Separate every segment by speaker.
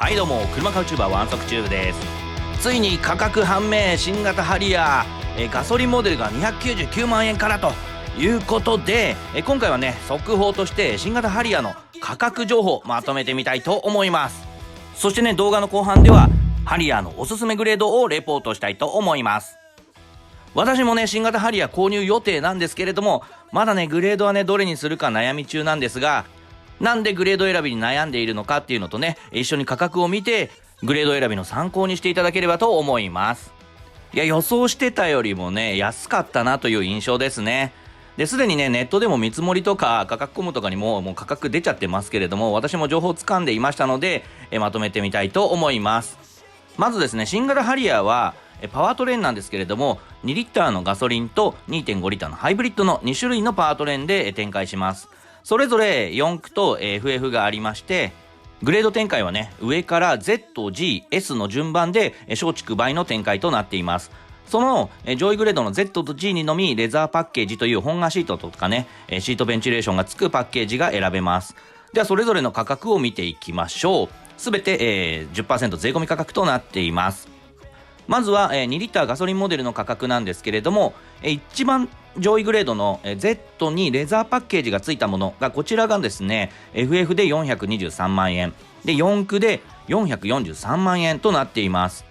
Speaker 1: はいどうも、車買うチューバーワンサクチューブです。ついに価格判明、新型ハリアー、ガソリンモデルが299万円からということで、今回はね速報として新型ハリアーの価格情報まとめてみたいと思います。そしてね、動画の後半ではハリアーのおすすめグレードをレポートしたいと思います。私もね新型ハリアー購入予定なんですけれども、まだねグレードはねどれにするか悩み中なんですが、なんでグレード選びに悩んでいるのかっていうのとね、一緒に価格を見てグレード選びの参考にしていただければと思います。いや、予想してたよりもね安かったなという印象ですね。ですでにねネットでも見積もりとか価格コムとかにもう価格出ちゃってますけれども、私も情報をつかんでいましたのでまとめてみたいと思います。まずですね、新型ハリアーはパワートレーンなんですけれども、2リッターのガソリンと 2.5 リッターのハイブリッドの2種類のパワートレーンで展開します。それぞれ4駆と FF がありまして、グレード展開はね上から Z、G、S の順番で小畜梅の展開となっています。その上位グレードの Z と G にのみレザーパッケージという本革シートとかねシートベンチレーションがつくパッケージが選べます。ではそれぞれの価格を見ていきましょう。すべて 10% 税込み価格となっています。まずは2リッターガソリンモデルの価格なんですけれども、一番上位グレードの Z にレザーパッケージがついたものがこちらがですね FF で423万円で、4駆で443万円となっています。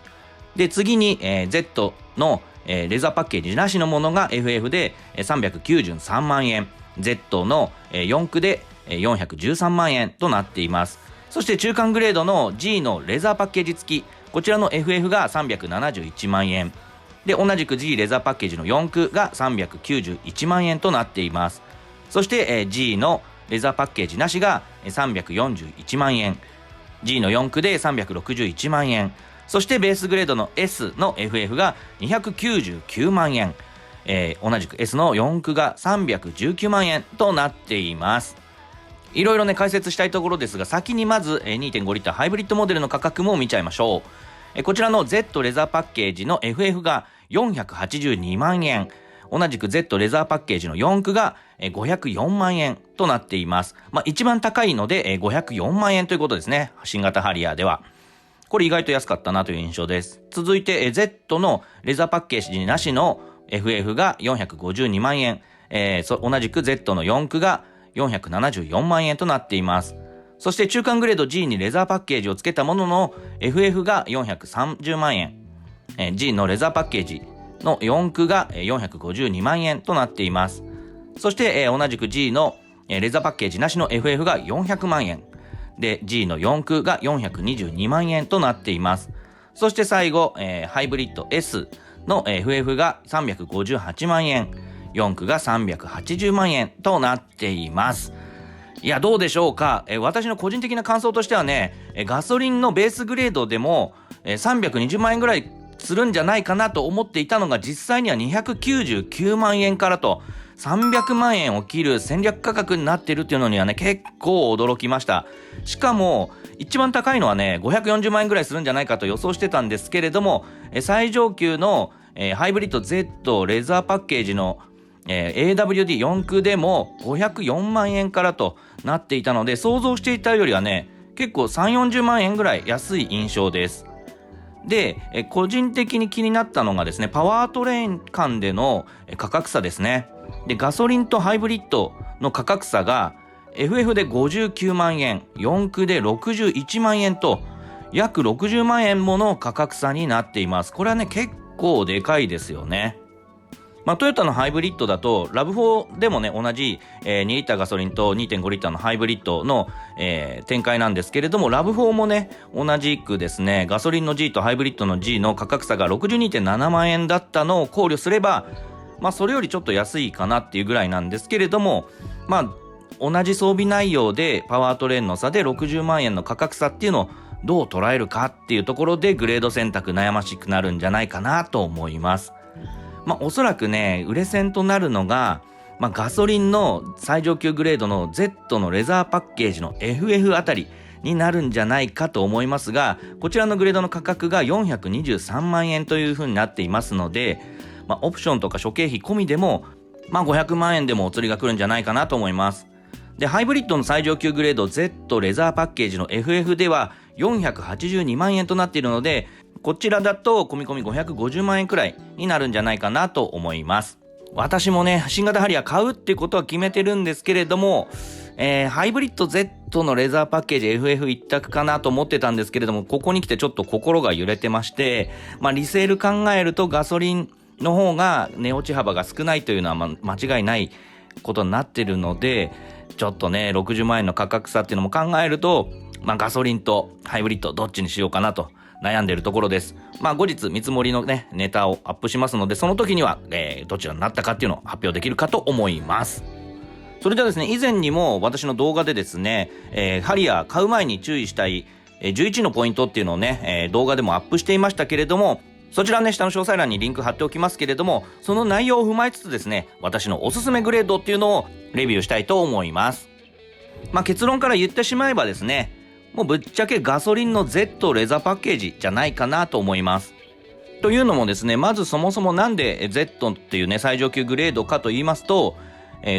Speaker 1: で次に Z のレザーパッケージなしのものが FF で393万円、 Z の4駆で413万円となっています。そして中間グレードの G のレザーパッケージ付き、こちらの FF が371万円で、同じく G レザーパッケージの4駆が391万円となっています。そして、G のレザーパッケージなしが341万円、 G の4駆で361万円、そしてベースグレードの S の FF が299万円、同じく S の4駆が319万円となっています。いろいろね解説したいところですが、先にまず 2.5 リッターハイブリッドモデルの価格も見ちゃいましょう。こちらの Z レザーパッケージの FF が482万円、同じく Z レザーパッケージの4駆が504万円となっています。一番高いので504万円ということですね、新型ハリアーでは。これ意外と安かったなという印象です。続いて Z のレザーパッケージなしの FF が452万円、同じく Z の4駆が474万円となっています。そして中間グレード G にレザーパッケージをつけたものの FF が430万円、G のレザーパッケージの4駆が452万円となっています。そして、同じく G のレザーパッケージなしの FF が400万円で、 G の4駆が422万円となっています。そして最後、ハイブリッド S の FF が358万円、4駆が380万円となっています。いや、どうでしょうか。私の個人的な感想としてはね、ガソリンのベースグレードでも320万円ぐらいするんじゃないかなと思っていたのが、実際には299万円からと300万円を切る戦略価格になっているっていうのにはね結構驚きました。しかも一番高いのはね540万円ぐらいするんじゃないかと予想してたんですけれども、最上級のハイブリッド Z レザーパッケージのAWD4 駆でも504万円からとなっていたので、想像していたよりはね結構3、40万円ぐらい安い印象です。で個人的に気になったのがですね、パワートレーン間での価格差ですね。でガソリンとハイブリッドの価格差が FF で59万円、4駆で61万円と約60万円もの価格差になっています。これはね結構でかいですよね。トヨタのハイブリッドだとラブ4でもね同じ、2リッターガソリンと 2.5 リッターのハイブリッドの、展開なんですけれども、ラブ4もね同じくですねガソリンの G とハイブリッドの G の価格差が 62.7 万円だったのを考慮すれば、それよりちょっと安いかなっていうぐらいなんですけれども、同じ装備内容でパワートレーンの差で60万円の価格差っていうのをどう捉えるかっていうところでグレード選択悩ましくなるんじゃないかなと思います。おそらくね売れ線となるのが、ガソリンの最上級グレードの Z のレザーパッケージの FF あたりになるんじゃないかと思いますが、こちらのグレードの価格が423万円という風になっていますので、オプションとか諸経費込みでも、500万円でもお釣りが来るんじゃないかなと思います。でハイブリッドの最上級グレード Z レザーパッケージの FF では482万円となっているので、こちらだと込み込み550万円くらいになるんじゃないかなと思います。私もね、新型ハリアー買うってことは決めてるんですけれども、ハイブリッド Z のレザーパッケージ FF 一択かなと思ってたんですけれども、ここに来てちょっと心が揺れてまして、リセール考えるとガソリンの方が値落ち幅が少ないというのは間違いないことになってるので、ちょっとね60万円の価格差っていうのも考えると、ガソリンとハイブリッドどっちにしようかなと悩んでいるところです。後日見積もりのねネタをアップしますので、その時には、どちらになったかっていうのを発表できるかと思います。それではですね、以前にも私の動画でですね、ハリアー買う前に注意したい、11のポイントっていうのをね、動画でもアップしていましたけれども、そちらね下の詳細欄にリンク貼っておきますけれども、その内容を踏まえつつですね、私のおすすめグレードっていうのをレビューしたいと思います。結論から言ってしまえばですね、もうぶっちゃけガソリンの Z レザーパッケージじゃないかなと思います。というのもですね、まずそもそもなんで Z っていうね最上級グレードかと言いますと、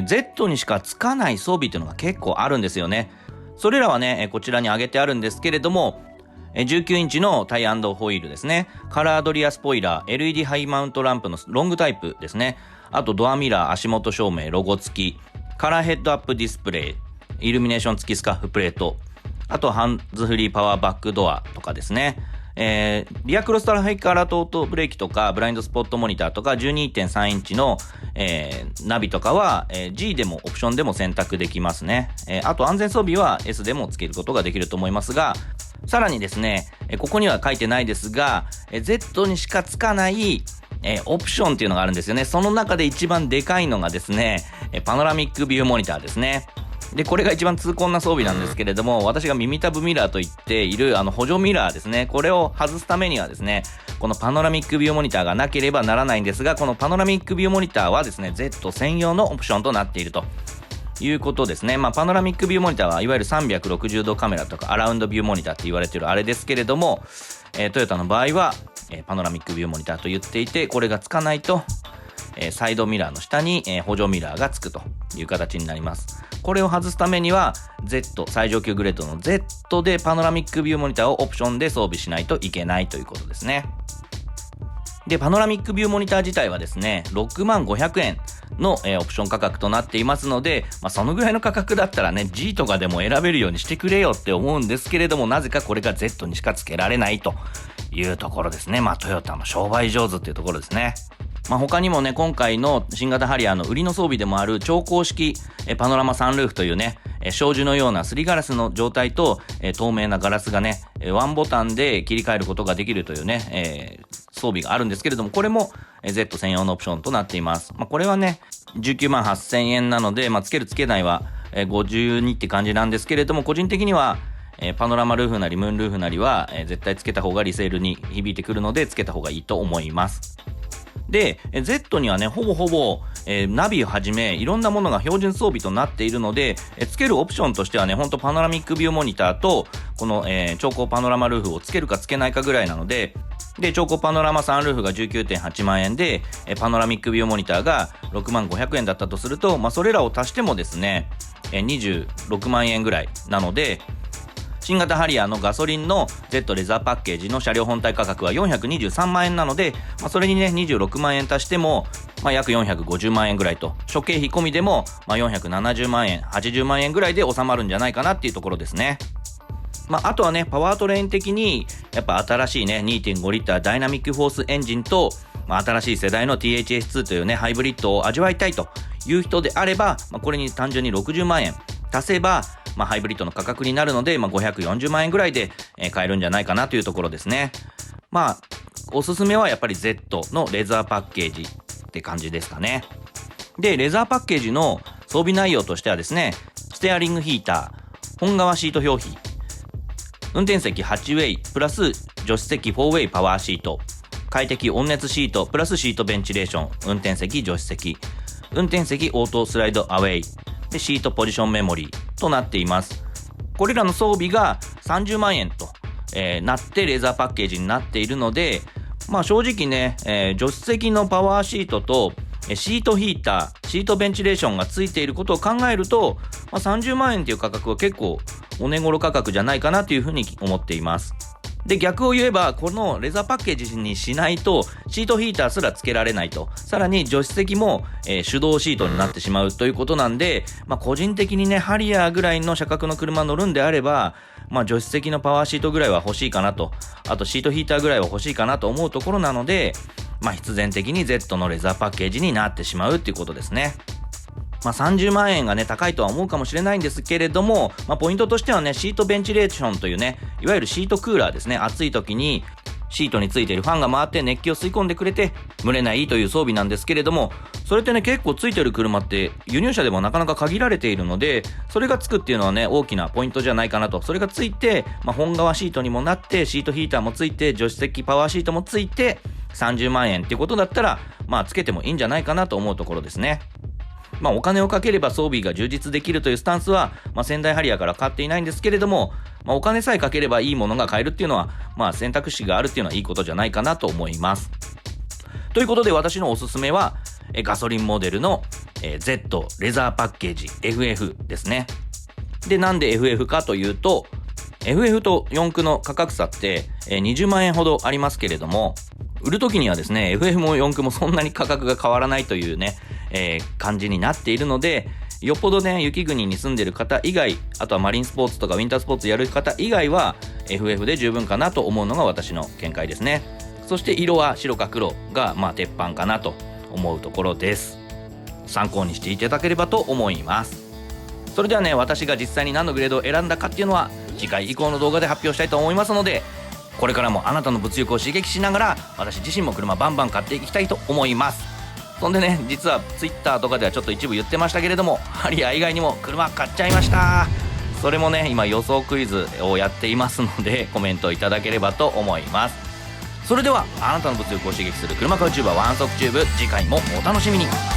Speaker 1: Z にしかつかない装備っていうのが結構あるんですよね。それらはねこちらに挙げてあるんですけれども、19インチのタイ&ホイールですね、カラードリアスポイラー、 LED ハイマウントランプのロングタイプですね、あとドアミラー、足元照明、ロゴ付き、カラーヘッドアップディスプレイ、イルミネーション付きスカーフプレート、あとハンズフリーパワーバックドアとかですね、リアクロストラフィックアラートオートブレーキとかブラインドスポットモニターとか 12.3 インチの、ナビとかは、G でもオプションでも選択できますね。あと安全装備は S でもつけることができると思いますが、さらにですね、ここには書いてないですが、Z にしかつかないオプションっていうのがあるんですよね。その中で一番でかいのがですね、パノラミックビューモニターですね。でこれが一番痛恨な装備なんですけれども、私が耳たぶミラーと言っている補助ミラーですね、これを外すためにはですね、このパノラミックビューモニターがなければならないんですが、このパノラミックビューモニターはですね Z 専用のオプションとなっているということですね。パノラミックビューモニターはいわゆる360度カメラとかアラウンドビューモニターって言われているあれですけれども、トヨタの場合は、パノラミックビューモニターと言っていて、これがつかないと、サイドミラーの下に、補助ミラーがつくという形になります。これを外すためには Z 最上級グレードの Z でパノラミックビューモニターをオプションで装備しないといけないということですね。でパノラミックビューモニター自体はですね65,000円の、オプション価格となっていますので、そのぐらいの価格だったらね G とかでも選べるようにしてくれよって思うんですけれども、なぜかこれが Z にしかつけられないというところですね。トヨタの商売上手っていうところですね。他にもね今回の新型ハリアーの売りの装備でもある超高式パノラマサンルーフというね障子のようなすりガラスの状態と透明なガラスがねワンボタンで切り替えることができるというね装備があるんですけれども、これも Z 専用のオプションとなっています。これはね198,000円なので、つけるつけないは52って感じなんですけれども、個人的にはパノラマルーフなりムーンルーフなりは絶対つけた方がリセールに響いてくるのでつけた方がいいと思います。で Z にはねほぼ、ナビをはじめいろんなものが標準装備となっているので、つけるオプションとしてはねほんとパノラミックビューモニターとこの、超高パノラマルーフをつけるかつけないかぐらいなので、超高パノラマサンルーフが 19.8 万円でパノラミックビューモニターが65,000円だったとすると、それらを足してもですね26万円ぐらいなので、新型ハリアーのガソリンの Z レザーパッケージの車両本体価格は423万円なので、それにね26万円足しても、約450万円ぐらいと、諸経費込みでも、470万円80万円ぐらいで収まるんじゃないかなっていうところですね。あとはねパワートレイン的にやっぱ新しいね 2.5 リッターダイナミックフォースエンジンと、新しい世代の THS2 というねハイブリッドを味わいたいという人であれば、これに単純に60万円足せばハイブリッドの価格になるので、540万円ぐらいで買えるんじゃないかなというところですね。おすすめはやっぱり Z のレザーパッケージって感じですかね。でレザーパッケージの装備内容としてはですね、ステアリングヒーター、本革シート表皮、運転席8ウェイプラス助手席4ウェイパワーシート、快適温熱シートプラスシートベンチレーション、運転席助手席、運転席オートスライドアウェイでシートポジションメモリーとなっています。これらの装備が30万円と、なってレーザーパッケージになっているので、正直ね、助手席のパワーシートとシートヒーター、シートベンチレーションがついていることを考えると、30万円という価格は結構お値頃価格じゃないかなというふうに思っています。で、逆を言えば、このレザーパッケージにしないとシートヒーターすらつけられないと、さらに助手席も、手動シートになってしまうということなんで、個人的にね、ハリアーぐらいの車格の車乗るんであれば、助手席のパワーシートぐらいは欲しいかなと、あとシートヒーターぐらいは欲しいかなと思うところなので、必然的に Z のレザーパッケージになってしまうっていうことですね。30万円がね高いとは思うかもしれないんですけれども、ポイントとしてはね、シートベンチレーションというね、いわゆるシートクーラーですね。暑い時にシートについているファンが回って熱気を吸い込んでくれて蒸れないという装備なんですけれども、それってね、結構ついてる車って輸入車でもなかなか限られているので、それがつくっていうのはね、大きなポイントじゃないかなと。それがついて、本革シートにもなって、シートヒーターもついて、助手席パワーシートもついて30万円っていうことだったら、つけてもいいんじゃないかなと思うところですね。お金をかければ装備が充実できるというスタンスは、仙台ハリアーから変わっていないんですけれども、お金さえかければいいものが買えるっていうのは、選択肢があるっていうのはいいことじゃないかなと思います。ということで、私のおすすめはガソリンモデルの Z レザーパッケージ FF ですね。で、なんで FF かというと、FF と四駆の価格差って20万円ほどありますけれども、売るときにはですね、FF も四駆もそんなに価格が変わらないというね、感じになっているので、よっぽどね、雪国に住んでる方以外、あとはマリンスポーツとかウィンタースポーツやる方以外は FF で十分かなと思うのが私の見解ですね。そして色は白か黒が鉄板かなと思うところです。参考にしていただければと思います。それではね、私が実際に何のグレードを選んだかっていうのは次回以降の動画で発表したいと思いますので、これからもあなたの物欲を刺激しながら、私自身も車バンバン買っていきたいと思います。そんでね、実は Twitter とかではちょっと一部言ってましたけれども、ハリアー以外にも車買っちゃいました。それもね、今予想クイズをやっていますので、コメントいただければと思います。それではあなたの物欲を刺激する車買うチューバーワンソクチューブ、次回もお楽しみに。